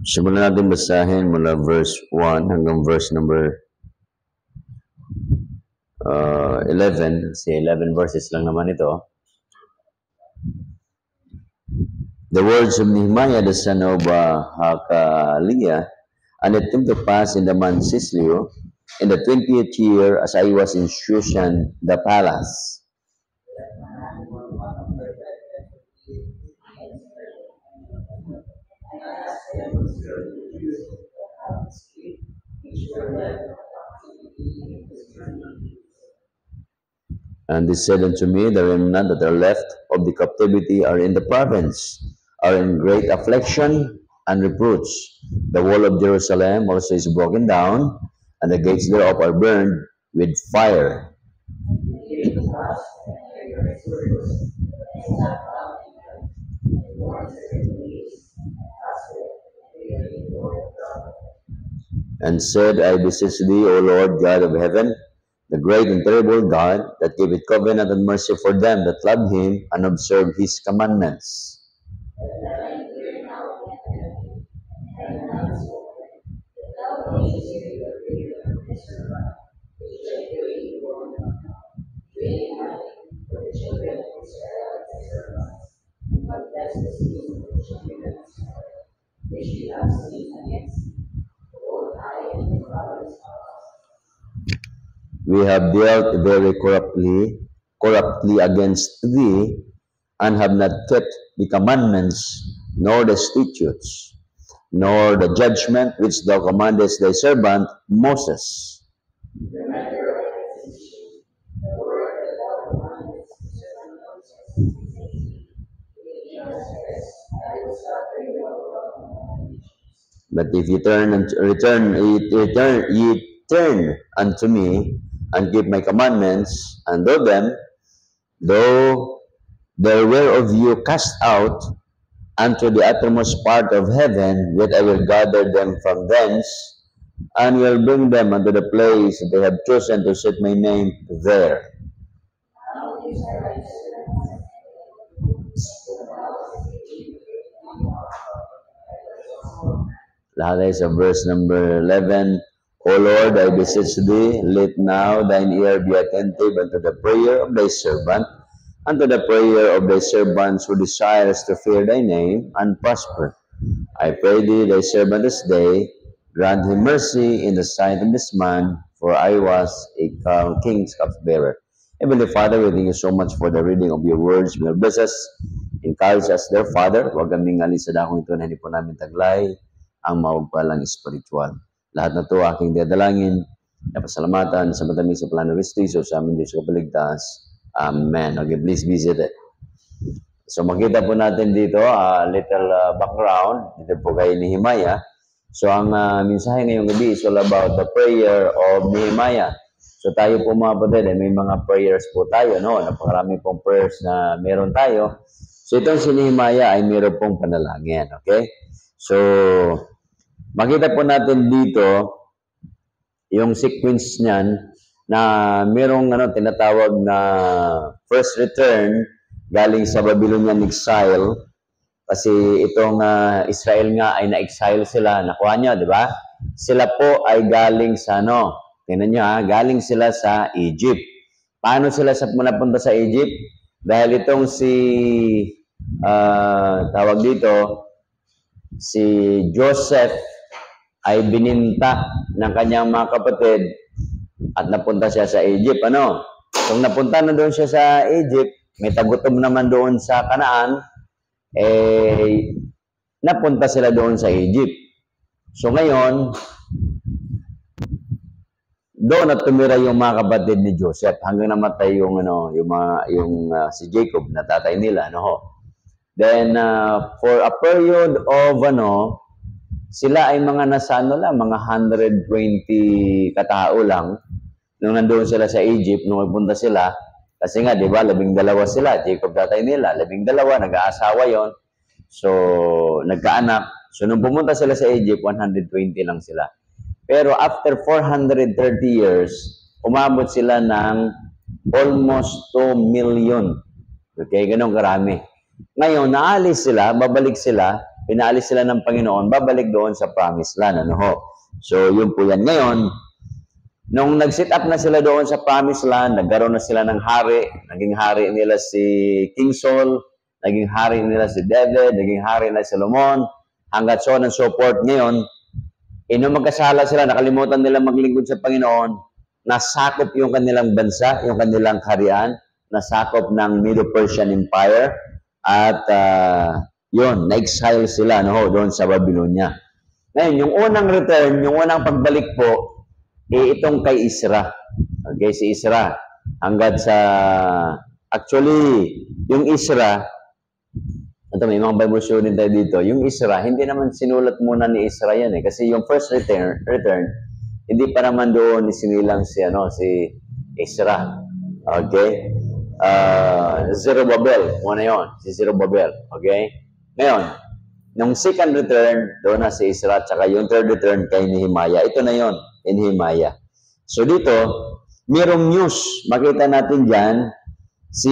Simulan natin basahin mula verse 1 hanggang verse number 11. Kasi 11 verses lang naman ito. The words of Nehemiah, the son of Hakaliah, and it came to pass in the month Sisleu, in the 20th year, as I was in Shushan, the palace. And they said unto me, the remnant that are left of the captivity are in the province, are in great affliction and reproach. The wall of Jerusalem also is broken down, and the gates thereof are burned with fire. And said, I beseech thee, O Lord God of heaven, the great and terrible God, that giveth covenant and mercy for them that love him and observe his commandments. We have dealt very corruptly against thee, and have not kept the commandments, nor the statutes, nor the judgment which thou commandest thy servant Moses. But if ye turn unto me, and keep my commandments, and do them, though there were of you cast out unto the uttermost part of heaven, yet I will gather them from thence, and will bring them unto the place that they have chosen to set my name there. Lahat ay sa verse number 11. O Lord, I beseech thee, let now thine ear be attentive unto the prayer of thy servant, unto the prayer of thy servants who desires to fear thy name and prosper. I pray thee, thy servant this day, grant him mercy in the sight of this man, for I was a king's cupbearer. Heavenly Father, we thank you so much for the reading of your words. May bless us, encourage us, dear Father. Huwag kaming alis sa dakong ito na hindi po namin taglay ang maugpalang spiritual. Lahat na ito aking dadalangin na pasalamatan sa matamig sa plano Kristo Jesus, sa amin Diyos kapaligtas. Amen. Okay, please visit it. So makita po natin dito little background dito po kay Nehemiah. So ang mensahe ngayong gabi is all about the prayer of Nehemiah. So tayo po mga kapatid, may mga prayers po tayo, no? Napakarami pong prayers na meron tayo. So itong si Nehemiah ay meron pong panalangin, okay? So makita po natin dito yung sequence niyan na merong tinatawag na first return galing sa Babylonian exile, kasi itong Israel nga ay na-exile sila, nakuha niya, di ba? Sila po ay galing sa tingnan niyo galing sila sa Egypt. Paano sila napunta sa Egypt? Dahil itong tawag dito, si Joseph ay bininta ng kanyang mga kapatid at napunta siya sa Egypt. Kung napunta na doon siya sa Egypt, may tagutom naman doon sa Canaan, napunta sila doon sa Egypt. So ngayon, doon at tumira yung mga kapatid ni Joseph hanggang namatay yung si Jacob na tatay nila, Then for a period of sila ay mga mga 120 katao lang nung nandoon sila sa Egypt, nung nagpunta sila. Kasi nga, di ba, 12 sila. Jacob tatay nila, 12, nag-aasawa yon. So, nagkaanak. So, nung pumunta sila sa Egypt, 120 lang sila. Pero after 430 years, umabot sila ng Almost 2 million. Okay, ganun karami. Ngayon, naalis sila, babalik sila, pinaalis sila ng Panginoon, babalik doon sa promised land. Ano ho? So, yun po yan. Ngayon, nung nag-set up na sila doon sa promised land, nagkaroon na sila ng hari, naging hari nila si King Saul, naging hari nila si David, naging hari na si Solomon, hanggat so on and so forth. Ngayon, nung magkasala sila, nakalimutan nila maglingkod sa Panginoon, nasakop yung kanilang bansa, yung kanilang kaharian, nasakop ng Medo-Persian Empire, at yun, na-exile sila doon sa Babylonia. Ngayon, yung unang return, yung unang pagbalik po, itong kay Isra. Okay, si Isra. Hanggat sa, actually, yung Isra, ito, may mga Bible student tayo dito, yung Isra, hindi naman sinulat muna ni Isra yan kasi yung first return, hindi pa naman doon sinilang si Isra. Okay? Zerubbabel, muna yun, si Zerubbabel. Okay? Ngayon, nung second return, doon na si Isra, tsaka yung third return kay Nehemiah. Ito na yon, Nehemiah. So dito, mayroong news. Makita natin dyan, si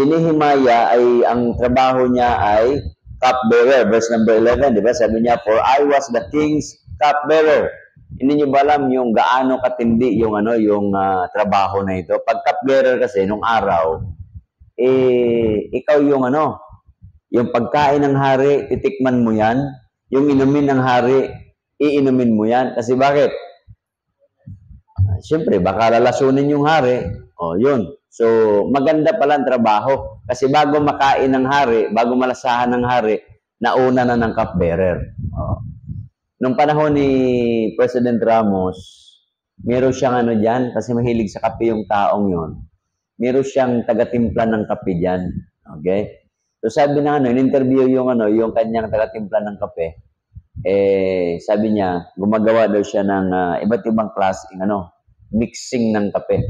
Nehemiah ay, ang trabaho niya ay cupbearer. Verse number 11, di ba? Sabi niya, for I was the king's cupbearer. Hindi niyo ba alam yung gaano katindi yung trabaho na ito? Pag cupbearer kasi nung araw, ikaw yung yung pagkain ng hari, titikman mo yan. Yung inumin ng hari, iinumin mo yan. Kasi bakit? Siyempre, baka lalasunin yung hari. O, yun. So, maganda pala ang trabaho. Kasi bago makain ng hari, bago malasahan ng hari, nauna na ng cupbearer. Nung panahon ni President Ramos, meron siyang dyan, kasi mahilig sa kape yung taong yon. Meron siyang taga-timpla ng kape dyan. Okay? So sabi na in-interview yung kanyang taga-timpla ng kape, sabi niya, gumagawa daw siya ng iba't ibang klaseng mixing ng kape.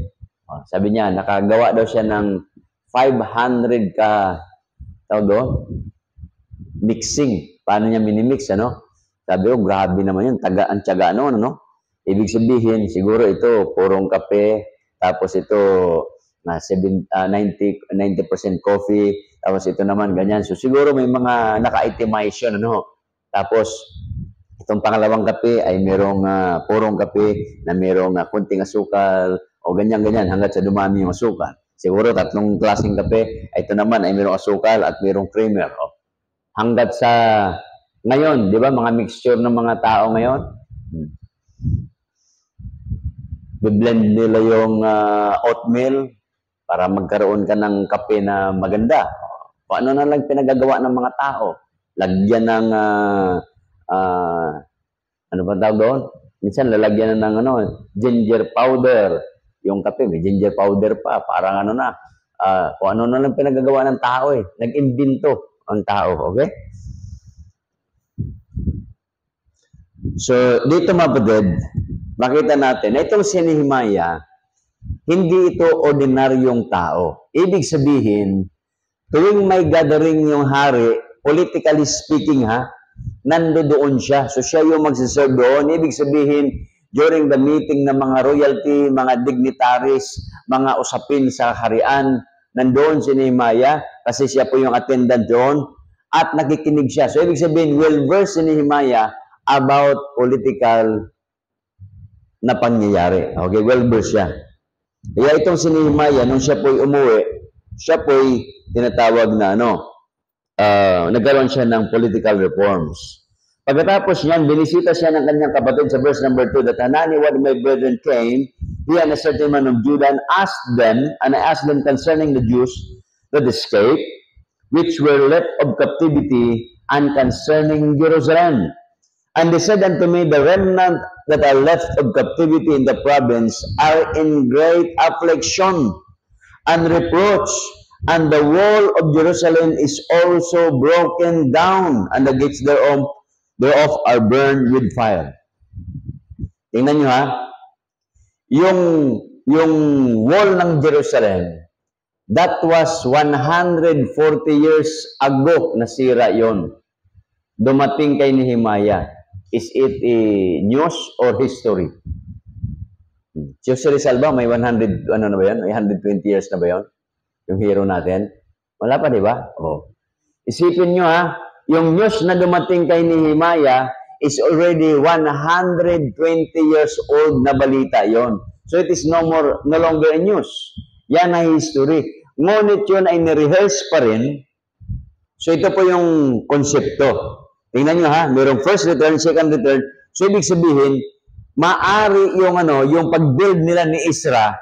Sabi niya, nakagawa daw siya ng 500 mixing. Paano niya minimix, Sabi ko, grabe naman yun. Ang tiyaga, Ibig sabihin, siguro ito, purong kape, tapos ito, 90% coffee, tapos ito naman, ganyan. So, siguro may mga naka-itemize yun, Tapos, itong pangalawang kape ay merong purong kape na merong kunting asukal, o ganyan-ganyan, hanggat sa dumami yung asukal. Siguro, 3 klaseng kape, ito naman ay merong asukal at merong creamer. Hanggat sa ngayon, di ba, mga mixture ng mga tao ngayon, biblend nila yung oatmeal para magkaroon ka ng kape na maganda. O ano na lang pinagagawa ng mga tao? Lagyan ng, ano ba tawag doon? Minsan lalagyan na ng ginger powder. Yung kape, may ginger powder pa. Parang kung ano na lang pinagagawa ng tao Nag-imbento ang tao, okay? So, dito mapatid, makita natin na itong si Nehemiah, hindi ito ordinaryong tao. Ibig sabihin, tuwing may gathering yung hari, politically speaking nandoon siya. So, siya yung magsiserve doon. Ibig sabihin, during the meeting ng mga royalty, mga dignitaries, mga usapin sa harian, nandoon si Nehemiah kasi siya po yung attendant doon at nakikinig siya. So, ibig sabihin, well-versed si Nehemiah about political na pangyayari. Okay, well-versed siya. Kaya itong si Nehemiah, nung siya po'y umuwi, siya po'y tinatawag na nagkaroon siya ng political reforms. Pagkatapos niyan, binisita siya ng kanyang kapatid sa verse number 2, that Hanani, one of my brethren came, he and a certain man of Judah, and I asked them concerning the Jews that escaped, which were left of captivity, and concerning Jerusalem. And they said unto me, the remnant that are left of captivity in the province are in great affliction and reproach, and the wall of Jerusalem is also broken down, and the gates thereof are burned with fire. Tingnan nyo yung wall ng Jerusalem, that was 140 years ago nasira yon. Dumating kay Nehemiah. Is it a news or history? Si Jose Rizal ba, may 100, ano na ba yan? May 120 years na ba yun? Yung hero natin? Wala pa, di ba? Oh. Isipin nyo ha, yung news na dumating kay Nehemiah is already 120 years old na balita yon. So it is no longer a news. Yan ay history. Ngunit yun ay nirehearse pa rin. So ito po yung konsepto. Tingnan nyo ha, mayroong first return, second return. So ibig sabihin, maari yung yung pag-build nila ni Ezra,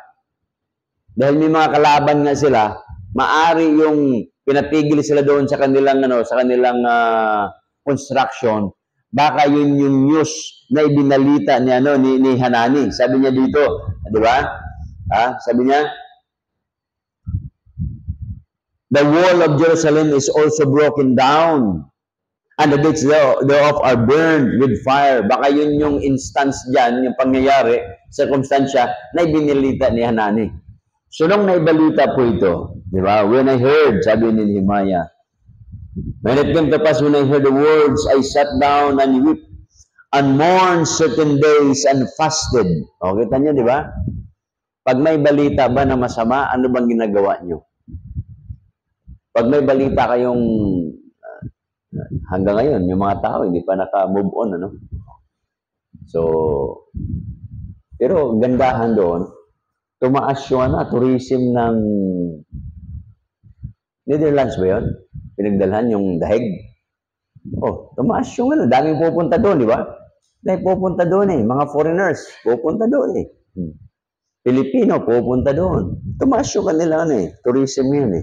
dahil may mga kalaban nga sila, maari yung pinatigil sila doon sa kanilang construction, baka yun yung news na ibinalita ni Hanani. Sabi niya dito, di ba? Sabi niya, the wall of Jerusalem is also broken down, and the gates thereof are burned with fire. Baka yun yung instance dyan, yung pangyayari, circumstansya, na ibinalita ni Hanani. So, nung naibalita po ito, di ba? When I heard, sabi ni Nehemiah, when it came to pass, when I heard the words, I sat down and wept and mourned certain days and fasted. O, kita niyo, di ba? Pag may balita ba na masama, ano bang ginagawa niyo? Pag may balita kayong hanggang ngayon, yung mga tao, hindi pa naka-move on, ano? So, pero gandahan doon, tumaas yung tourism ng Netherlands ba yun? Pinagdalhan yung dahig. Oh, tumaas yung daming pupunta doon, di ba? Dahil pupunta doon mga foreigners, pupunta doon Pilipino, pupunta doon. Tumaas yung kanila tourism yun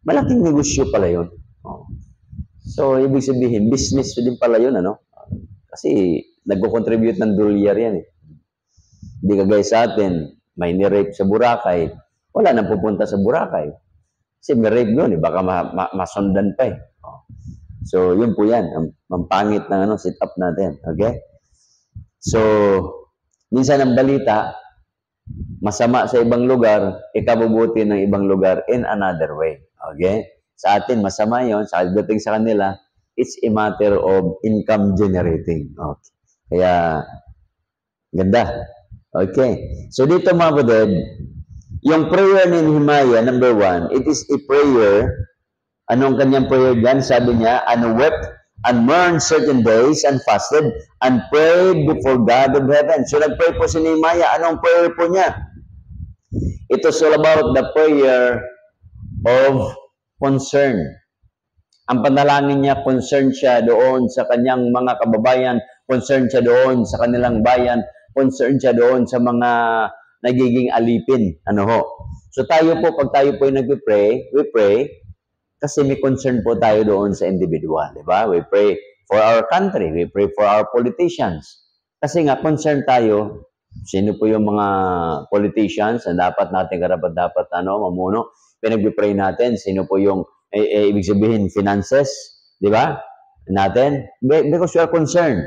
Malaking negosyo pala yun. Oh. So, ibig sabihin, business din pala yun, Kasi, nagko-contribute ng dolyar yan Hindi kagaya sa atin, may ni-rape sa Boracay, wala nang pupunta sa Boracay. Kasi may rape doon, baka masundan pa So, yun po yan, ang pangit ng sit-up natin. Okay? So, minsan ang balita, masama sa ibang lugar, ikabubuti ng ibang lugar in another way. Okay? Sa atin, masama yun. Sa dating sa kanila, it's a matter of income generating. Okay. Kaya, ganda. Okay. So, dito mga kapatid, yung prayer ni Nehemiah, number 1, it is a prayer. Anong kanyang prayer dyan? Sabi niya, and wept and mourned certain days and fasted and prayed before God of heaven. So, nag-pray po si Nehemiah. Anong prayer po niya? It was all about the prayer of concern. Ang panalangin niya, concern siya doon sa kanyang mga kababayan, concern siya doon sa kanilang bayan, concern siya doon sa mga nagiging alipin. So tayo po, pag tayo po ay nag-pray, we pray kasi may concern po tayo doon sa individual, di ba? We pray for our country, we pray for our politicians. Kasi nga, concern tayo, sino po yung mga politicians na dapat natin karapat-dapat mamuno. Pinag-pray natin, sino po yung, ibig sabihin, finances, di ba? Natin, because we are concerned.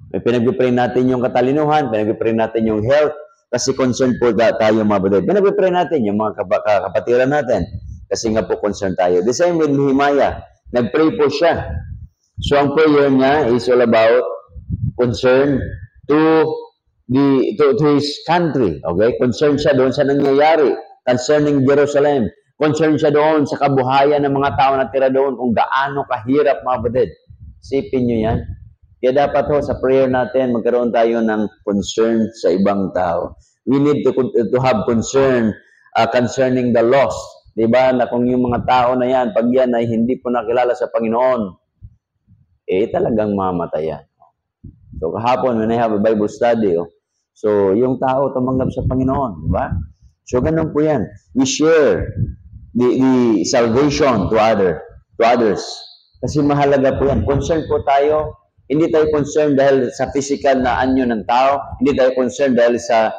Pinag-pray natin yung katalinuhan, pinag-pray natin yung health, kasi concerned po tayo mga brother. Pinag-pray natin yung mga kapatiran natin, kasi nga po concerned tayo. The same with Nehemiah, nag-pray po siya. So ang prayer niya is all about concern to his country. Okay? Concerned siya doon sa nangyayari concerning Jerusalem. Concerned siya doon sa kabuhayan ng mga tao na tira doon, kung gaano kahirap mga brother. Sipin nyo yan. Kaya dapat sa prayer natin, magkaroon tayo ng concern sa ibang tao. We need to have concern concerning the lost. Diba? Na kung yung mga tao na yan, pag yan ay hindi po nakilala sa Panginoon, talagang mamatayan. So kahapon, when I have a Bible study, so yung tao tumanggap sa Panginoon. Diba? So ganun po yan. We share the salvation to others. Kasi mahalaga po yan. Concern po tayo. Hindi tayo concerned dahil sa physical na anyo ng tao. Hindi tayo concerned dahil sa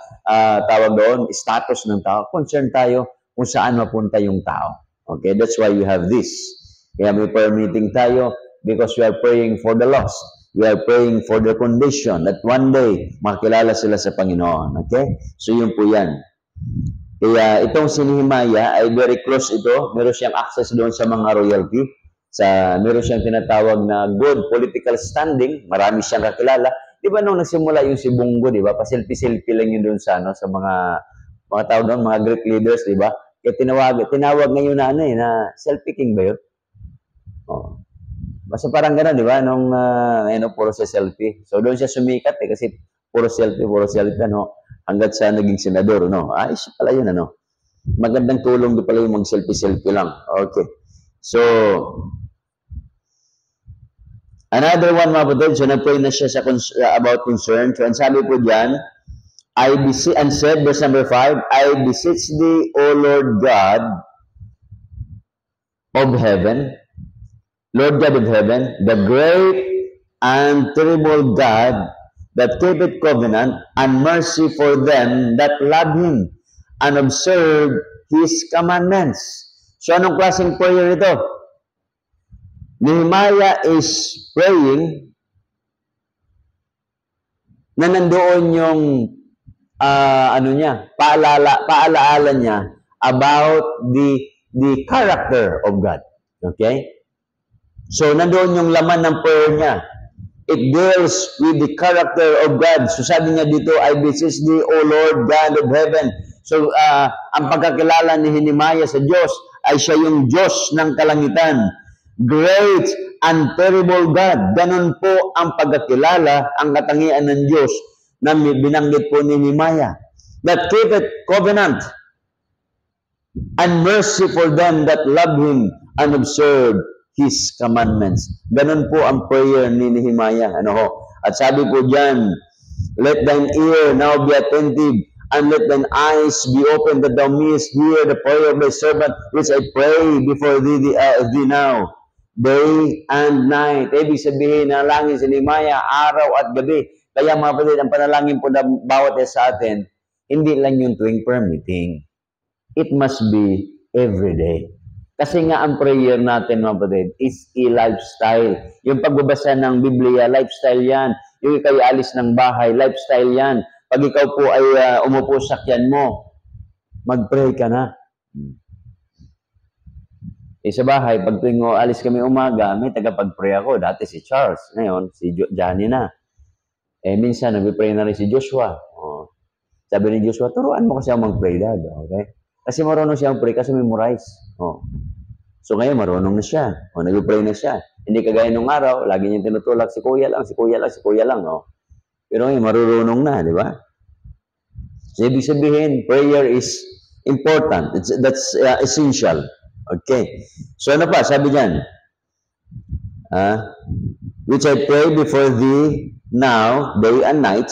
tawag doon, status ng tao. Concerned tayo kung saan mapunta yung tao. Okay, that's why we have this. Kaya may prayer meeting tayo because we are praying for the lost. We are praying for their condition that one day makilala sila sa Panginoon. Okay? So yun po yan. Kaya itong si Nehemiah ay very close ito. Meron siyang access doon sa mga royalty. Meron siyang tinatawag na good political standing, marami siyang kakilala, Di ba nung nagsimula yung si Bungo, di ba? Pa-selfie-selfie lang yun doon sa, ano, sa mga tao doon, mga Greek leaders, di ba? Kaya tinawag ngayon na ano na selfie king ba yun? Oh. Basta parang gano'n, di ba? Nung, puro sa selfie. So, doon siya sumikat kasi puro selfie, ano? Hanggat sa naging senador, no? Ayos pala yun, ano? Magandang tulong din pala yung mag-selfie-selfie lang. Okay. So, another one, mga kapatid, so nag-pray na siya about concern. So, ang sabi po diyan, and said, verse number 5, I beseech thee, O Lord God of heaven, Lord God of heaven, the great and terrible God that keepeth covenant and mercy for them that love Him and observe His commandments. So, anong klaseng prayer ito? Nehemiah is praying na nandoon yung paalaala niya about the character of God. Okay? So, nandoon yung laman ng prayer niya. It deals with the character of God. So, sabi niya dito, I beseech thee, O Lord God of heaven. So, ang pagkakilala ni Nehemiah sa Diyos ay siya yung Diyos ng kalangitan. Great and terrible God. Ganon po ang pagkakilala, ang katangian ng Diyos na binanggit po ni Nehemiah. That keepeth covenant and mercy for them that love Him and observe His commandments. Ganon po ang prayer ni Nehemiah. At sabi po diyan, let thine ear now be attentive, and let thine eyes be open, that thou mayest hear the prayer of thy servant, which I pray before thee now, day and night. Ibig sabihin, nalangin si Nehemiah araw at gabi. Kaya mga kapatid, ang panalangin po na bawat sa atin, hindi lang yung tuwing prayer meeting. It must be every day. Kasi nga ang prayer natin, mga kapatid, is a lifestyle. Yung pagbabasa ng Biblia, lifestyle yan. Yung ikaw alis ng bahay, lifestyle yan. Pag ikaw po ay umupo sa sakyan mo, mag-pray ka na. Sa bahay, pag tuwing alis kami umaga, may tagapag-pray ako. Dati si Charles, ngayon si Johnny na. Minsan, nag-pray na rin si Joshua. Sabi ni Joshua, turuan mo kasi ako mag-pray, Dad. Okay? Kasi marunong siya mag-pray kasi memorize. So ngayon, marunong na siya. Nag-pray na siya. Hindi kagaya nung araw, lagi niya tinutulak, si kuya lang. Pero ngayon, marunong na, di ba? So, ibig sabihin, prayer is important. That's essential. Okay. So, ano pa? Sabi diyan, which I pray before thee now, day and night,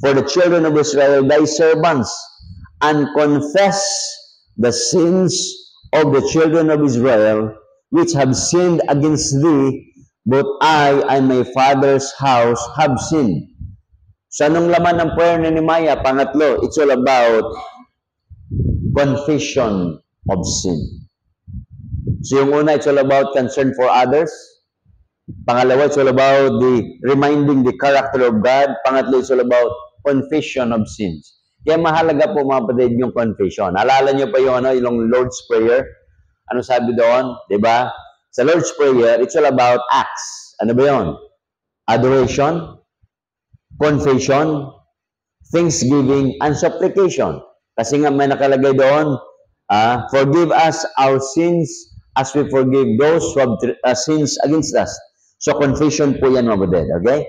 for the children of Israel, thy servants, and confess the sins of the children of Israel, which have sinned against thee, but I and my father's house have sinned. So, anong laman ng prayer ni Nehemiah? Pangatlo, it's all about confession of sin. So, yung una, it's all about concern for others. Pangalawa, it's all about reminding the character of God. Pangatlo, it's all about confession of sins. Kaya mahalaga po, mga kapatid, yung confession. Alala niyo pa yung Lord's Prayer? Ano sabi doon? Diba? Sa Lord's Prayer, it's all about acts. Ano ba yun? Adoration, confession, thanksgiving, and supplication. Kasi nga may nakalagay doon, forgive us our sins as we forgive those who have sins against us. So, confession po yan, mga kapatid. Okay?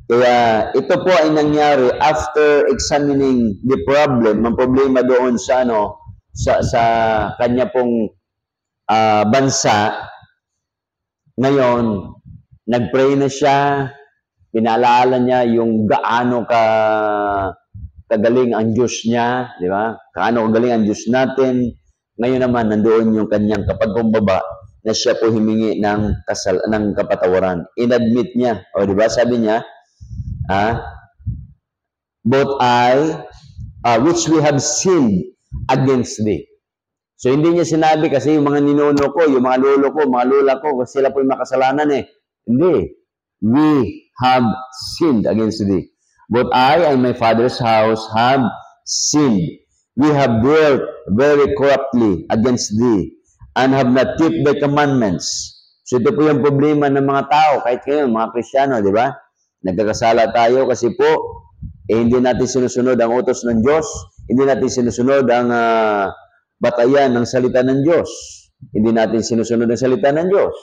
Kaya, ito po ay nangyari after examining the problem, ang problema doon sa, sa kanya pong bansa. Ngayon, nag-pray na siya, pinaalala niya yung gaano kagaling ang Diyos niya, di ba? Gaano kagaling ang Diyos natin. Ngayon naman, nandoon yung kanyang kapagkumbaba na siya po himingi ng kapatawaran. Inadmit niya. O, di ba? Sabi niya, both I, which we have sinned against thee. So, hindi niya sinabi kasi yung mga ninuno ko, yung mga lolo ko, mga lola ko, kasi sila po yung makasalanan eh. Hindi. We have sinned against thee. Both I and my father's house have sinned. We have dealt very corruptly against thee, and have not kept thy commandments. So ito po yung problema ng mga tao, kahit kayo, mga Kristiyano, di ba? Nagkakasala tayo kasi po, hindi natin sinusunod ang utos ng Diyos, hindi natin sinusunod ang batayan ng salita ng Diyos. Hindi natin sinusunod ang salita ng Diyos.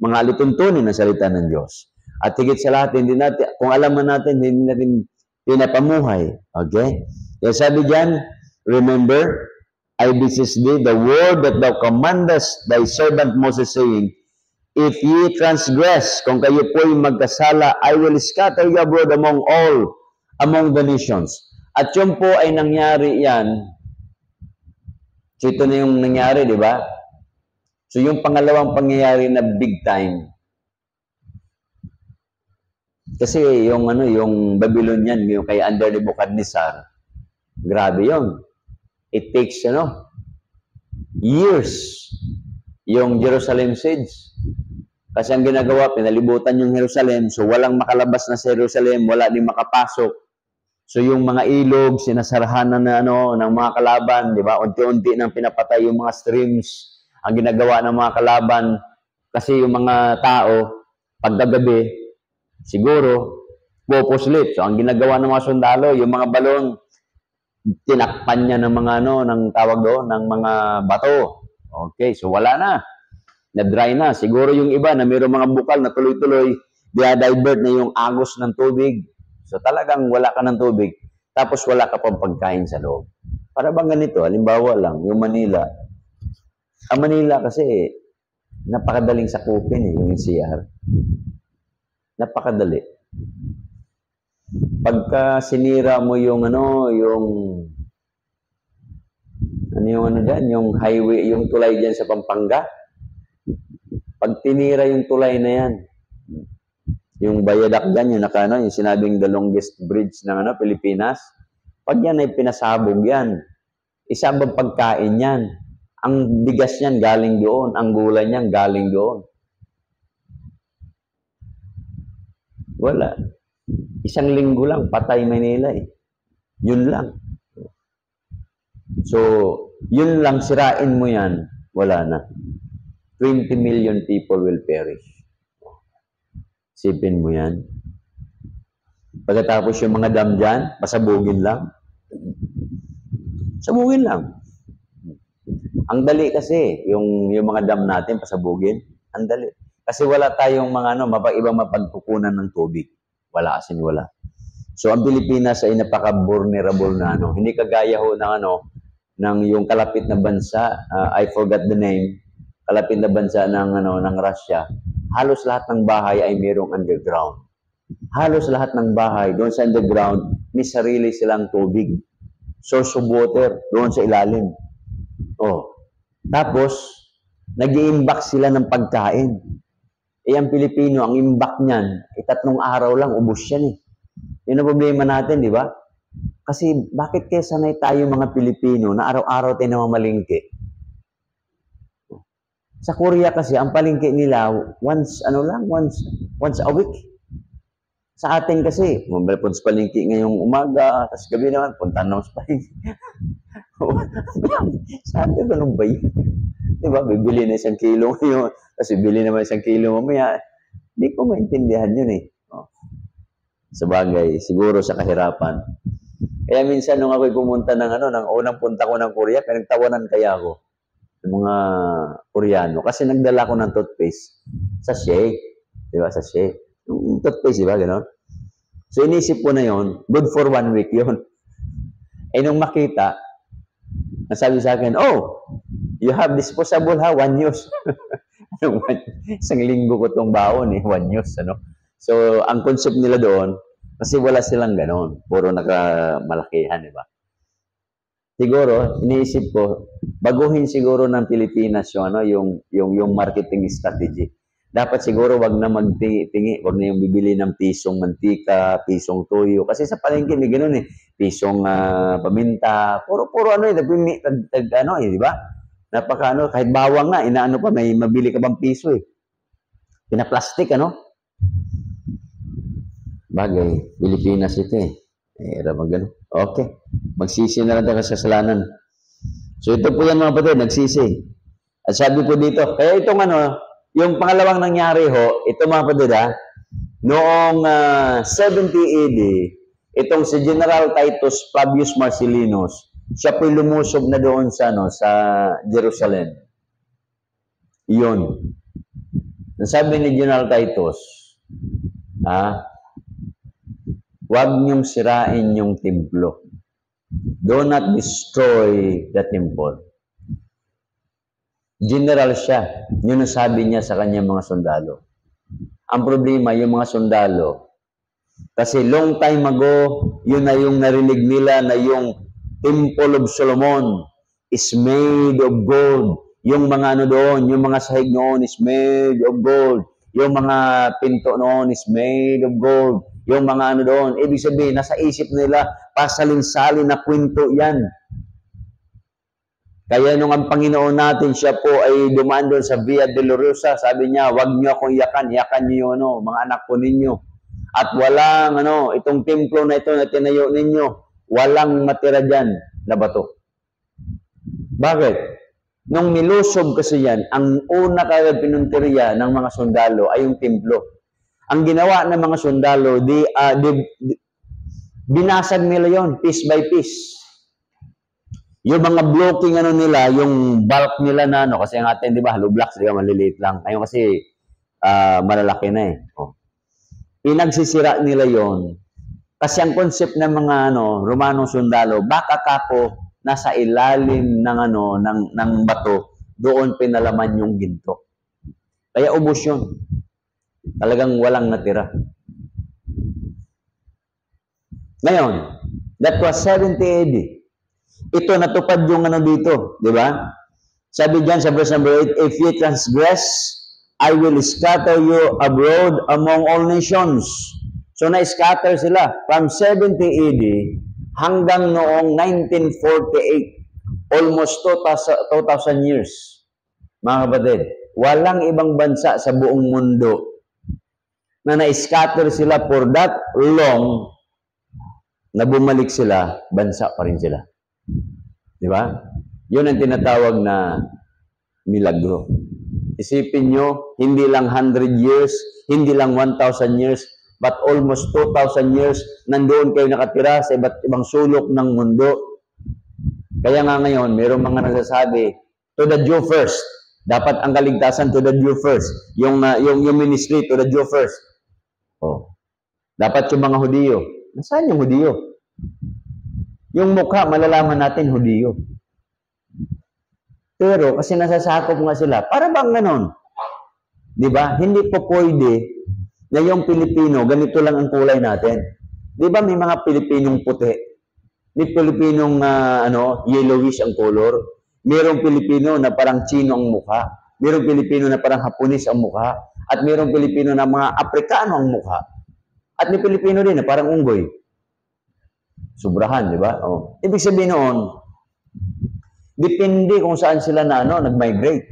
Mga alituntunin ng salita ng Diyos. At higit sa lahat, hindi natin, kung alam natin, hindi natin pinapamuhay. Okay? Kaya sabi diyan, remember, I beseech thee, the word that thou commandest thy servant Moses, saying, if ye transgress, kung kayo po'y magkasala, I will scatter you abroad among the nations. At yun po ay nangyari yan. So ito na yung nangyari, di ba? So yung pangalawang pangyayari na big time. Kasi yung Babylonian, yung kay under Nebuchadnezzar, grabe yon. It takes years yung Jerusalem siege. Kasi ang ginagawa, pinalibutan yung Jerusalem, so walang makalabas na sa Jerusalem, wala din makapasok. So yung mga ilog, sinasarahan ng mga kalaban, di ba? Unti-unti nang pinapatay yung mga streams, ang ginagawa ng mga kalaban. Kasi yung mga tao, pagkagabi, siguro, pupuslit. So ang ginagawa ng mga sundalo, yung mga balon, tinakpan niya ng mga ng tawag doon, ng mga bato. Okay, so wala na. Na-dry na. Siguro yung iba na mayroong mga bukal na tuloy-tuloy, divert na yung agos ng tubig. So talagang wala ka ng tubig, tapos wala ka pang pagkain sa loob. Para bang ganito, halimbawa lang, yung Manila. Ang Manila kasi, napakadaling sakupin yung NCR. Napakadali. Pagka sinira mo yung yung highway, yung tulay dyan sa Pampanga, pag tinira yung tulay na yan, yung Bayadak dyan, yung sinabing the longest bridge ng Pilipinas, pag yan ay pinasabog yan, isang pagkain yan. Ang bigas niyan galing doon, ang gulay niyan galing doon. Wala. Isang linggo lang, patay Manila eh. Yun lang. So, yun lang, sirain mo yan, wala na. 20 million people will perish. Sipin mo yan. Pagkatapos yung mga dam dyan, pasabugin lang. Sabugin lang. Ang dali kasi, yung mga dam natin, pasabugin, ang dali. Kasi wala tayong mga ibang mapagkukunan ng tubig. Wala asin, wala. So, ang Pilipinas ay napaka-vulnerable na Hindi kagaya ho ng yung kalapit na bansa, I forgot the name, kalapit na bansa ng Russia. Halos lahat ng bahay ay mayroong underground. Halos lahat ng bahay, doon sa underground, may sarili silang tubig. Source of water, doon sa ilalim. Tapos, nag-i-imbak sila ng pagkain. Ang Pilipino, ang imbak niyan, 3 araw lang, ubos yan eh. Yun ang problema natin, di ba? Kasi, bakit kaya sanay tayo mga Pilipino na araw-araw tayo namamalingki? Sa Korea kasi, ang palengke nila, once a week. Sa atin kasi, punta sa palengke ngayong umaga, tapos gabi naman, punta naman sa palengke. Sa atin, ganun ba yun? Diba, bibili na 1 kilo ngayon, tapos bibili naman 1 kilo mamaya. Hindi ko maintindihan yun eh. Sa bagay, siguro sa kahirapan. Kaya minsan, nung ako'y pumunta ng unang punta ko ng Korea, pinagtawanan kaya ako. Mga Koreano. Kasi nagdala ko ng toothpaste. Sachet. Diba? Sachet. Yung toothpaste, diba? Ganon. So, inisip ko na yon, good for 1 week yon. Nung makita, nasabi sa akin, you have disposable 1 use. 1 linggo ko itong baon 1 use. So, ang concept nila doon, kasi wala silang ganon. Puro nakamalakihan, diba? Siguro, iniisip ko, baguhin siguro ng Pilipinas yung marketing strategy. Dapat siguro wag na magtingi, wag na yung bibili ng pisong mantika, pisong toyo. Kasi sa palengke may ganoon eh, pisong paminta, puro di ba? Napaka kahit bawang nga, inaano pa, may mabili ka bang piso eh. Pinaplastic, Bagay, Pilipinas ito eh. Okay. Magsisi na lang tayo sa kasalanan. So ito po yan mga kapatid, nagsisi. At sabi po dito, kaya itong yung pangalawang nangyari ho, ito mga kapatid Noong 70 AD, itong si General Titus Flavius Marcellinus, siya po'y lumusob na doon sa, sa Jerusalem. Iyon. Sabi ni General Titus, huwag niyong sirain yung templo. Do not destroy the temple. General siya. Yun ang sabi niya sa kanyang mga sundalo. Ang problema, yung mga sundalo, kasi long time ago, yun na yung narinig nila na yung Temple of Solomon is made of gold. Yung mga ano doon, yung mga sahig noon is made of gold. Yung mga pinto noon is made of gold. Yung mga ano doon, ibig sabihin, nasa isip nila, pasalin-salin na kwento yan. Kaya nung ang Panginoon natin, siya po ay dumaan doon sa Via Dolorosa, sabi niya, wag niyo akong iyakan niyo yung mga anak ko ninyo. At walang, itong templo na ito na tinayo ninyo, walang matira dyan na bato. Bakit? Nung nilusob kasi yan, ang una kagad pinunteriya ng mga sundalo ay yung templo. Ang ginawa ng mga sundalo, binasag nila yon piece by piece. Yung mga blocking nila, yung bulk nila na kasi ang atin, di ba, hollow blocks, di ba, maliliit lang. Ngayon kasi malalaki na eh. Pinagsisira nila yon. Kasi ang concept ng mga Romanong sundalo, baka kako nasa ilalim ng ng bato, doon pinalaman yung ginto. Kaya ubos yun. Talagang walang natira. Ngayon, that was 70 AD. Ito natupad yung dito, di ba? Sabi diyan sa verse number 8, if you transgress, I will scatter you abroad among all nations. So na-scatter sila from 70 AD hanggang noong 1948. Almost 2,000 years. Mga kapatid, walang ibang bansa sa buong mundo na na-scatter sila for that long na bumalik sila, bansa pa rin sila. Di ba? Yun ang tinatawag na milagro. Isipin nyo, hindi lang 100 years, hindi lang 1,000 years, but almost 2,000 years, nandoon kayo nakatira sa iba't ibang sulok ng mundo. Kaya nga ngayon, mayroong mga nagsasabi, to the Jew first. Dapat ang kaligtasan to the Jew first. Yung ministry to the Jew first. Dapat yung mga Hudiyo. Nasaan yung Hudiyo? Yung mukha, malalaman natin Hudiyo. Pero kasi nasasakop nga sila, para bang ganon? Di ba? Hindi po pwede na yung Pilipino, ganito lang ang kulay natin. Di ba may mga Pilipinong puti? May Pilipinong yellowish ang color. Mayroong Pilipino na parang Chino ang mukha. Mayroong Pilipino na parang Haponis ang mukha. At mayroong Pilipino na mga Aprikano ang mukha. At may Pilipino din na parang unggoy. Sobrahan, di ba? Ibig sabihin noon, depende kung saan sila nag-migrate.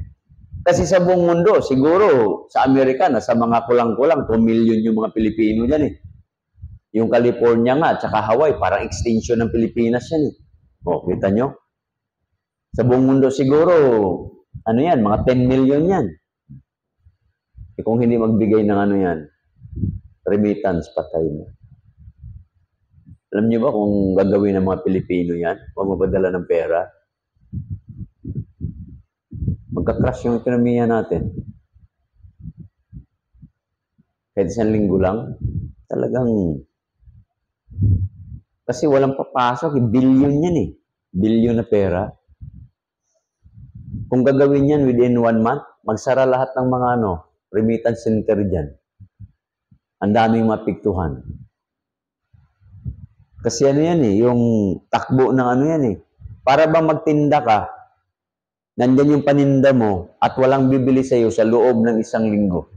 Kasi sa buong mundo, siguro sa Amerika, nasa mga kulang-kulang, 2 million yung mga Pilipino dyan eh. Yung California nga, tsaka Hawaii, parang extinction ng Pilipinas yan eh. Kita nyo? Sa buong mundo siguro, mga 10 million yan. Kung hindi magbigay ng yan, remittance, patay na. Alam niyo ba kung gagawin ng mga Pilipino yan? Huwag mapadala ng pera? Magka-crash yung ekonomiya natin. Kahit 1 linggo lang, talagang, kasi walang papasok, billion yan eh. Billion na pera. Kung gagawin yan within 1 month, magsara lahat ng mga remittance center dyan. Ang daming mapiktuhan. Kasi yan eh, yung takbo ng yan eh. Para bang magtinda ka, nandyan yung paninda mo at walang bibili sa'yo sa loob ng 1 linggo.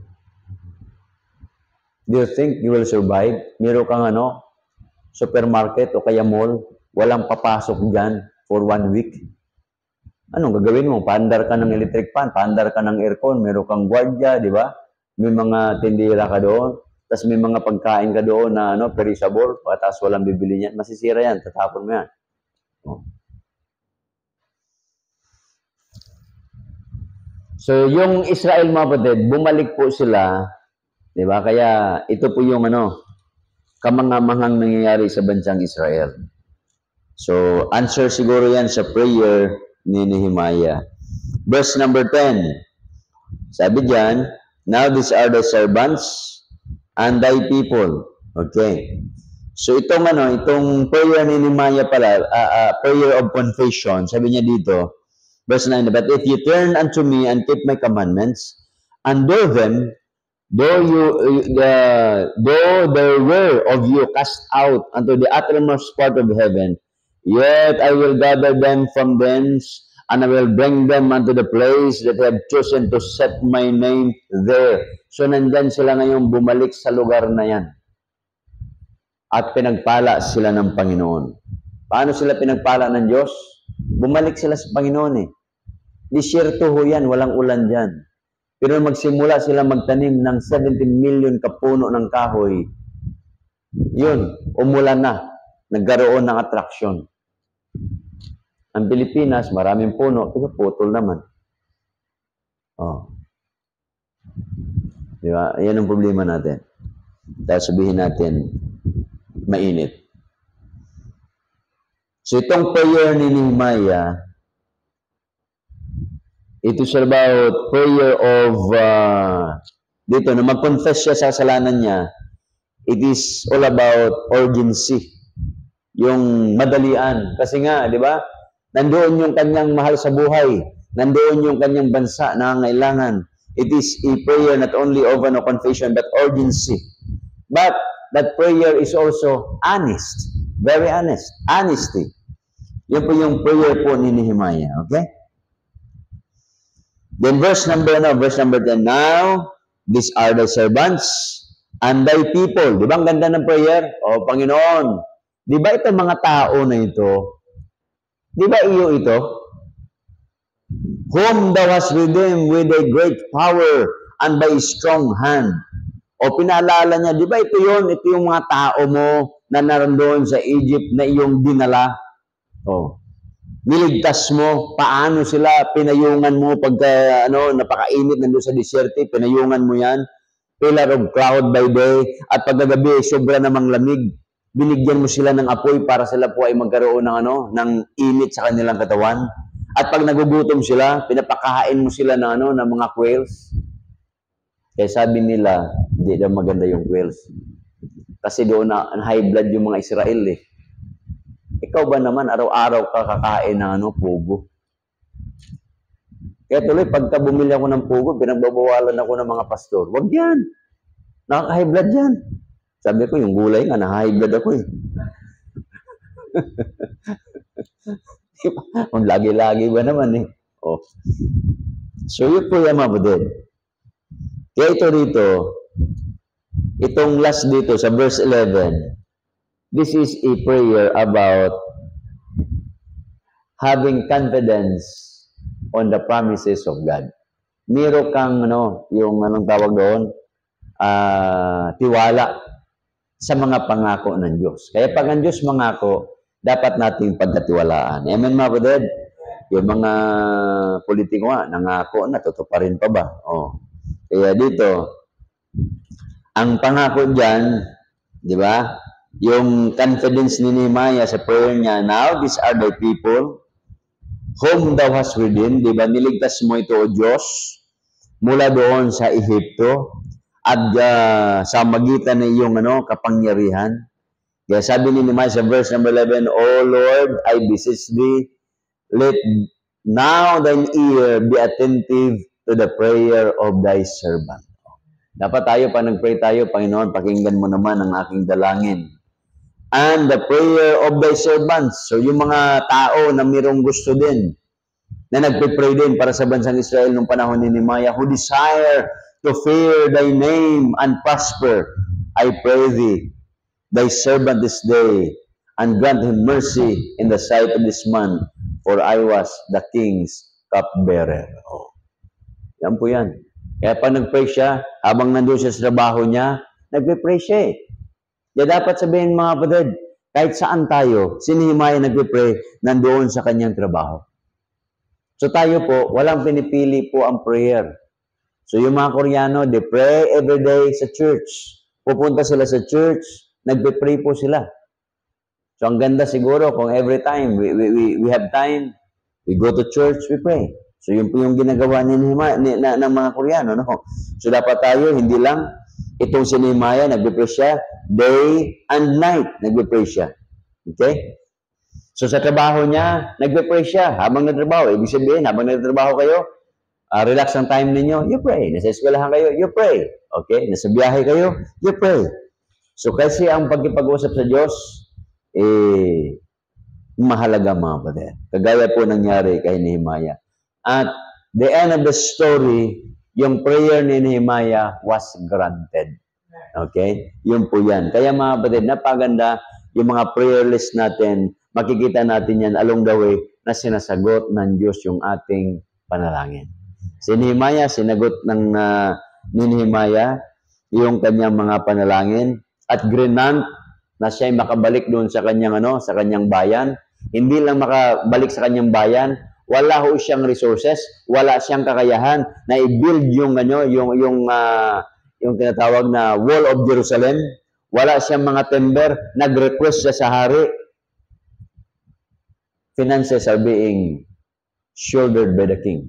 Do you think you will survive? Meron kang supermarket o kaya mall, walang papasok dyan for 1 week. Anong gagawin mo? Paandar ka ng electric fan, paandar ka ng aircon, meron kang gwardiya, di ba? May mga tindira ka doon, tapos may mga pagkain ka doon na perishable, tapos walang bibili niyan. Masisira yan, tatapon mo yan. So, yung Israel, mga kapatid, bumalik po sila Diba? Kaya ito po yung kamangamanghang nangyayari sa bansang Israel. So, answer siguro yan sa prayer ni Nehemiah. Verse number 10. Sabi diyan, now these are the servants and thy people. Okay. So itong prayer ni Nehemiah pala, prayer of confession, sabi niya dito, verse 9, but if you turn unto me and keep my commandments, and do them, though there were of you cast out unto the uttermost part of heaven, yet I will gather them from thence, and I will bring them unto the place that I have chosen to set my name there. So nandyan sila ngayon bumalik sa lugar na yan. At pinagpala sila ng Panginoon. Paano sila pinagpala ng Diyos? Bumalik sila sa Panginoon eh. Disyerto ho yan, walang ulan dyan. Pero magsimula sila magtanim ng 70 million kapuno ng kahoy. Yun, umulan na. Nagkaroon ng atraksyon. Ang Pilipinas, maraming puno, pero putol naman. Oh. Diba? Yan ang problema natin. Dahil sabihin natin, mainit. So itong prayer ni Nehemiah, it is about prayer of, dito, na mag-confess siya sa kasalanan niya, it is all about urgency. Yung madalian. Kasi nga, di ba? Nandoon yung kanyang mahal sa buhay. Nandoon yung kanyang bansa na nangangailangan. It is a prayer not only of confession, but urgency. But that prayer is also honest. Very honest. Honesty. Yan po yung prayer po ni Nehemiah. Okay? Then verse number 10. Now, these are the servants and thy people. Di ba ang ganda ng prayer? O Panginoon, di ba ito mga tao na ito? Di ba iyo ito? Whom thou hast redeemed with a great power and by a strong hand. O pinaalala niya, di ba ito yun? Ito yung mga tao mo na narandoon sa Egypt na iyong dinala. O, niligtas mo. Paano sila? Pinayungan mo pagka napakainit nandoon sa desierto, pinayungan mo yan. Pillar of cloud by day. At pagkagabi, sobra namang lamig. Binigyan mo sila ng apoy para sila po ay magkaroon ng init sa kanilang katawan. At pag nagugutom sila, pinapakain mo sila ng mga quails. Kaya sabi nila, hindi daw maganda yung quails. Kasi doon na high blood yung mga Israel eh. Ikaw ba naman, araw-araw ka kakain ng pugo? Kaya tuloy, pagka bumili ako ng pugo, pinagbabawalan ako ng mga pastor. Wag yan. Nakaka-high blood yan. Sabi ko, yung gulay nga, na-high blood ako eh. Kung lagi-lagi ba naman eh. Oh. So yun po yung mabudin. Kaya ito dito, itong last dito sa verse 11, this is a prayer about having confidence on the promises of God. Meron kang, yung anong tawag doon, tiwala sa mga pangako ng Diyos. Kaya pag ang Diyos mangako, dapat nating pagkatiwalaan. Amen, mga kapatid? Yung mga politiko nga, nangako na, tutuparin pa ba? Oh. Kaya dito, ang pangako dyan, di ba? Yung confidence ni Nehemiah sa prayer niya, now these are the people whom thou hast redeemed, di ba? Niligtas mo ito, O Diyos, mula doon sa Ehipto, at sa magitan ng iyong kapangyarihan. Kaya sabi ni Nehemiah sa verse number 11, O Lord, I beseech thee, let now thine ear be attentive to the prayer of thy servant. Dapat tayo, pa nag-pray tayo, Panginoon, pakinggan mo naman ang aking dalangin. And the prayer of thy servants. So yung mga tao na mayroong gusto din, na nagpe-pray din para sa bansang Israel nung panahon ni Nehemiah, who desire to fear thy name and prosper, I pray thee, thy servant this day, and grant him mercy in the sight of this man, for I was the king's cupbearer. Oh. Yan po yan. Kaya pa nag-pray siya, habang nandun siya sa trabaho niya, nagpe-pray siya eh. Kaya dapat sabihin mga kapatid, kahit saan tayo, si Nehemiah nagpe-pray, nandoon sa kanyang trabaho. So tayo po, walang pinipili po ang prayer. So yung mga Koreano, they pray every day sa church. Pupunta sila sa church, nagpe-pray po sila. So ang ganda siguro kung every time we have time, we go to church, we pray. So yun po yung ginagawa ng mga Koreano. No? So dapat tayo, hindi lang itong si Nehemiah, nagpe-pray siya, day and night, nagpe-pray siya. Okay? So sa trabaho niya, nagpe-pray siya habang nagtrabaho. Ibig sabihin, habang nagtrabaho kayo, relax ang time ninyo, you pray. Nasa eskwelahan kayo, you pray. Okay? Nasa biyahe kayo, you pray. So kasi ang pagkipag-usap sa Diyos, mahalaga mga kapatid. Kagaya po nangyari kay Nehemiah. At the end of the story, yung prayer ni Nehemiah was granted. Okay? Yun po yan. Kaya mga kapatid, napaganda yung mga prayer list natin, makikita natin yan along the way na sinasagot ng Diyos yung ating panalangin. Si Nehemiah, sinagot ni Nehemiah yung kanyang mga panalangin at grinant na siya'y makabalik doon sa kanyang bayan. Hindi lang makabalik sa kanyang bayan, wala ho siyang resources, wala siyang kakayahan na i-build yung tinatawag na Wall of Jerusalem. Wala siyang mga timber, nag-request siya sa hari. Finances are being shouldered by the king.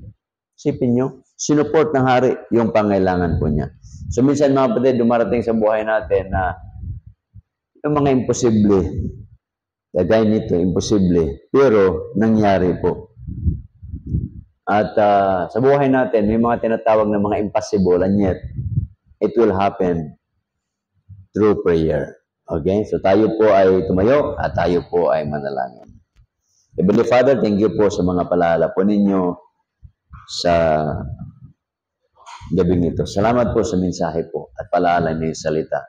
Sipin nyo, sinuport ng hari yung pangailangan po niya. So minsan mga kapatid, dumarating sa buhay natin na yung mga imposible, kagaya nito, imposible, pero nangyari po. At sa buhay natin, may mga tinatawag na mga impossible, and yet, it will happen through prayer. Okay? So tayo po ay tumayo at tayo po ay manalangin. Heavenly Father, thank you po sa mga paalala po ninyo sa gabing ito. Salamat po sa mensahe po at paalala niyo yung salita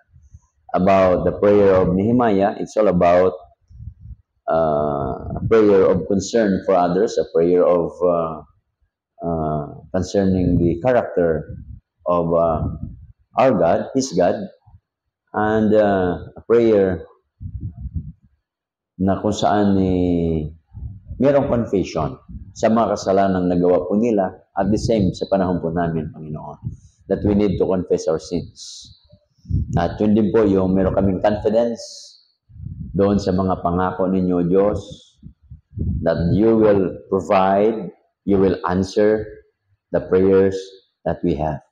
about the prayer of Nehemiah. It's all about a prayer of concern for others, a prayer of concerning the character of our God, His God, and a prayer na kung saan mayroong confession sa mga kasalanang nagawa po nila at the same sa panahon po namin, Panginoon, that we need to confess our sins. At yun din po yung meron kaming confidence doon sa mga pangako ninyo, Diyos, that you will provide, you will answer the prayers that we have.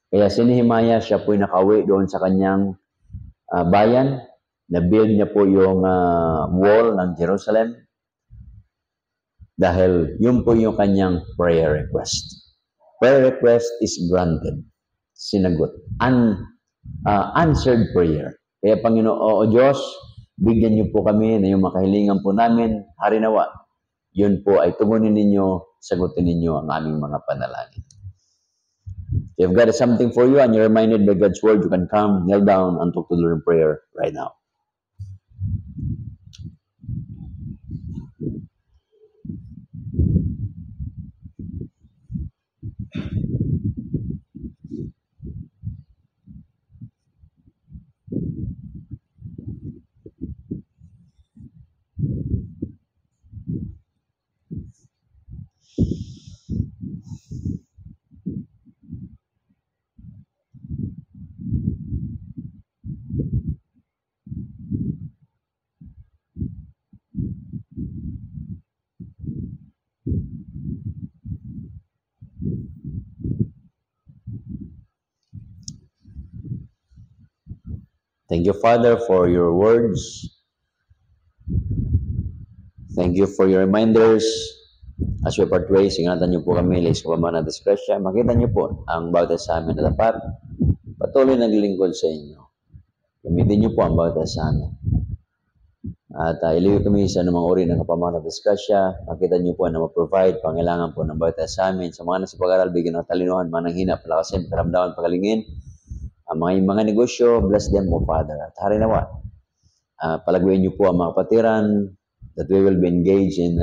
Kaya si Nehemiah, siya po'y nakauwi doon sa kanyang bayan, na-build niya po yung wall ng Jerusalem dahil yun po yung kanyang prayer request. Prayer request is granted, sinagot, answered prayer. Kaya Panginoon, o Diyos, bigyan niyo po kami na yung makahilingan po namin, harinawa. Yun po ay tumunin ninyo, sagutin ninyo ang aming mga panalangin. If God has something for you and you're reminded by God's word, you can come, kneel down, and talk to the Lord in prayer right now. Thank you, Father, for your words. Thank you for your reminders. As we part ways, ingatan niyo po kami, lays ko pa man na discretion. Makita niyo po ang bawat sa amin na dapat patuloy naglilingkod sa inyo. Gamitin niyo po ang bawat sa amin. At iliwi kami sa anumang uri ng kapamanan na disgrasya. Makita niyo po na ma-provide pangailangan po ng bawat sa amin. Sa mga nasa pag-aral, bigyan ng talinuhan, mananghina, palakasin, karamdaman, pagalingin. Ang mga negosyo, bless them, O Father. At harinawa, palagwain niyo po ang mga kapatiran that we will be engaged in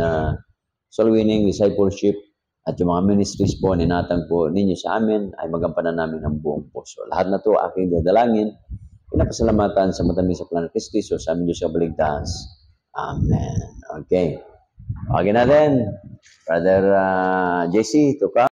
soul winning, discipleship, at yung mga ministries po, ninatang po ninyo sa amin, ay magampanan namin ang buong puso. Lahat na to aking dadalangin, pinapasalamatan sa matamis sa Planet Cristo, sa amin Diyos sa baligtas. Amen. Okay. Okay natin, Brother JC, to come.